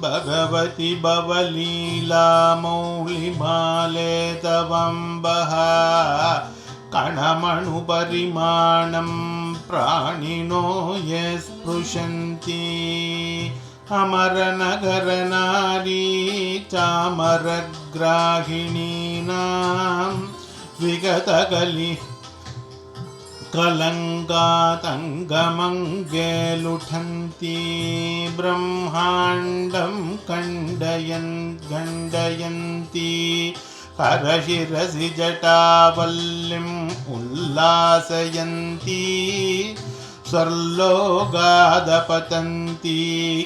भगवति भवलीला मौलिमाले तवम्बः कणमणुपरिमाणं प्राणिनो ये स्पृशन्ति अमरनगरनारी चामरग्राहिणीनां विगतकलि कलङ्गातङ्गमङ्गे लुठन्ति ब्रह्माण्डं खण्डयन्ति हरशिरसि जटावल्लिम् उल्लासयन्ति स्वर्लोगादपतन्ति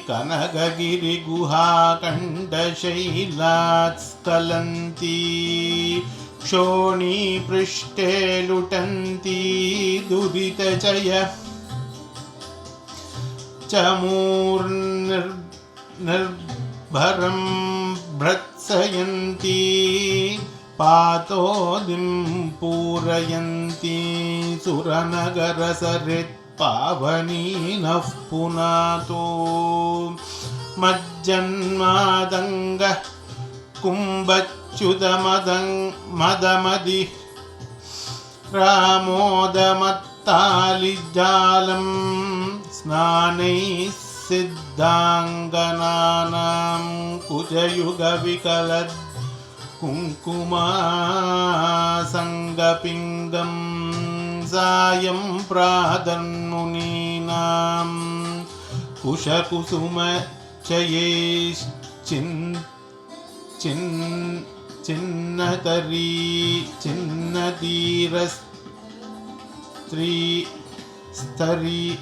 कनकगिरिगुहाकण्डशैलात् स्खलन्ति क्षोणीपृष्ठे लुटन्ति दुरितचय चमूर्निर्भरं भ्रत्सयन्ति पातोदिं पूरयन्ति सुरनगरसरित्पावनीनः पुनातो मज्जन्मादङ्गः कुम्भच्युतमदमदि रामोदमत्तालिजालं स्नानैः सिद्धाङ्गनानां कुजयुगविकलद् कुङ्कुमासङ्गपिङ्गं सायं प्रातर्मुनीनां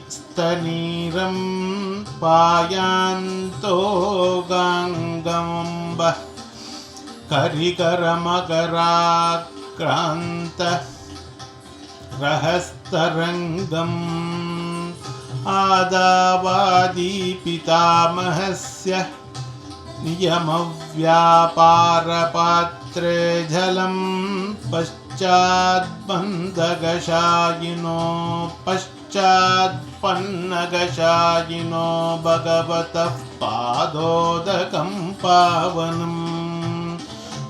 स्तनीरं पायान्तो गाङ्गम्बः करिकरमकराक्रान्त रहस्तरङ्गम् आदावादी पितामहस्य नियमव्यापारपात्रे जलं पश्चात्पन्नगशायिनो भगवतः पादोदकं पावनम्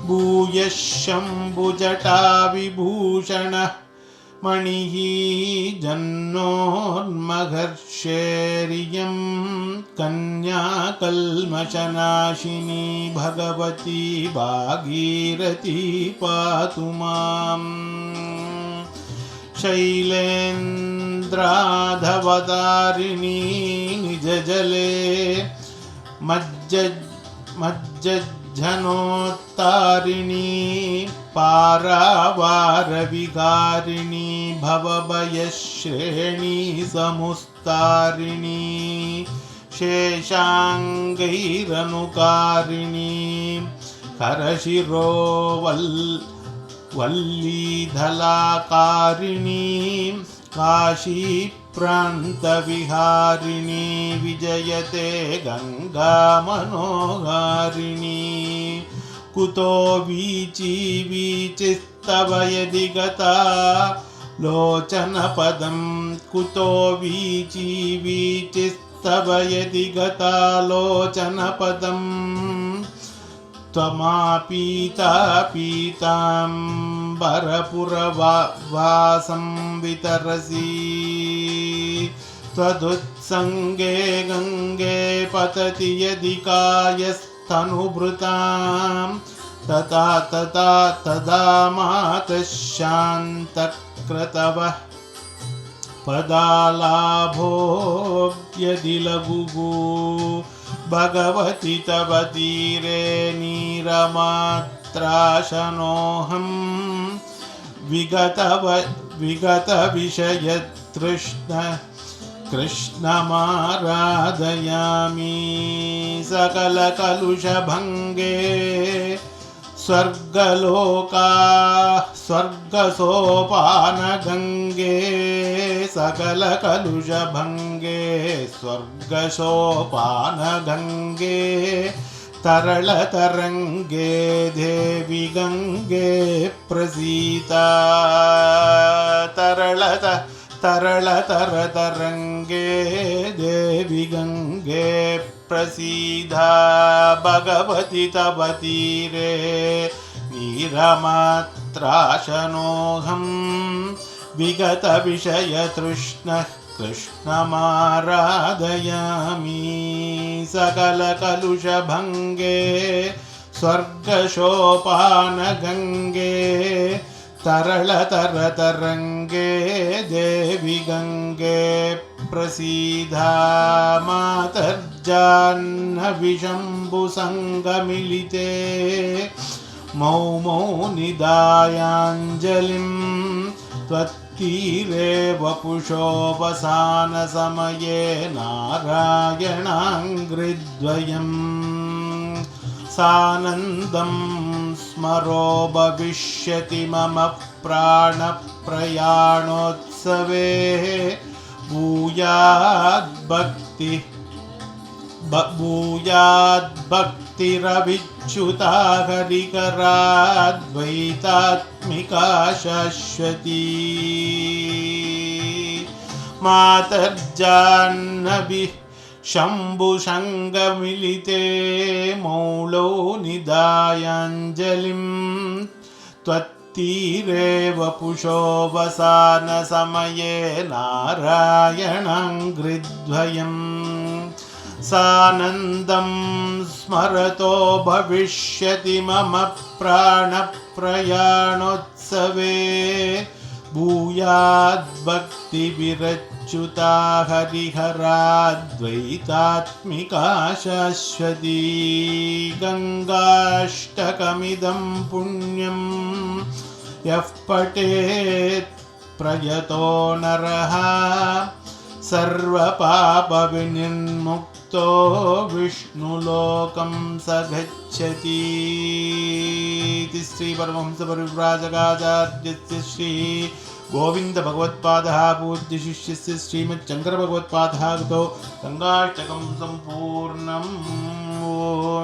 भूयः शम्भुजटाविभूषणः मणिः जन्नोन्मघर्षेरियं कन्या कल्मषनाशिनी भगवती भागीरथी पातु माम् शैलेन्द्राधवतारिणी निजजले मज्जज्जनोत्तारिणी पारावारविकारिणी भवभयश्रेणी समुस्तारिणी शेषाङ्गैरनुकारिणी करशिरोवल्लीधलाकारिणी काशीप्रान्तविहारिणी विजयते गङ्गामनोहारिणी कुतो वीची वीचिस्तव यदि गता लोचनपदं कुतो वीची वीचिस्तव यदि गता लोचनपदं त्वमापीता पीताम्बरपुरवासं वितरसि त्वदुत्सङ्गे गङ्गे पतति यदि कायस्तनुभृतां तथा तदा मातः शान्तक्रतवः पदालाभो यदि लघुः भगवति तव तीरे नीरमात्राशनोऽहं कृष्णमाराधयामि सकलकलुषभङ्गे स्वर्गसोपानगङ्गे सकलकलुषभङ्गे स्वर्गसोपानगङ्गे तरलतरङ्गे देवी गङ्गे प्रसीता तरलतरतरङ्गे देवि गङ्गे प्रसीदा भगवति तव तीरे नीरमात्राशनोऽहं विगतविषयतृष्णः कृष्णमाराधयामि सकलकलुषभङ्गे स्वर्गशोपानगङ्गे तरलतरतरङ्गे देवि गङ्गे प्रसीदा मातर्जाह्नविशम्भुसङ्गमिलिते मौ निदायाञ्जलिं त्वत्तीरे वपुषोऽवसानसमये नारायणाङ्घ्रिद्वयम् सानन्दं स्मरो भविष्यति मम प्राणप्रयाणोत्सवे भूयाद्भक्तिरविच्युता हरिकराद्वैतात्मिका शाश्वती मातर्जाह्नवी शम्भुसङ्गमिलिते मौलो निदायाञ्जलिं त्वत्तीरे वपुषोऽवसानसमये नारायणाङ्घ्रिद्वयम् सानन्दं स्मरतो भविष्यति मम प्राणप्रयाणोत्सवे भूयाद्भक्तिविरच्युता हरिहराद्वैतात्मिका शाश्वती गङ्गाष्टकमिदं पुण्यं यः पठेत् प्रयतो नरः सर्वपापविनिर्मुक्तो विष्णुलोकं स गच्छति। श्री परमहंस परिव्राजकाचार्यस्य श्री गोविंद भगवत्पादः पूज्य शिष्यस्य श्रीमच्चंकर भगवत्पादः गङ्गाष्टकं सम्पूर्णम्।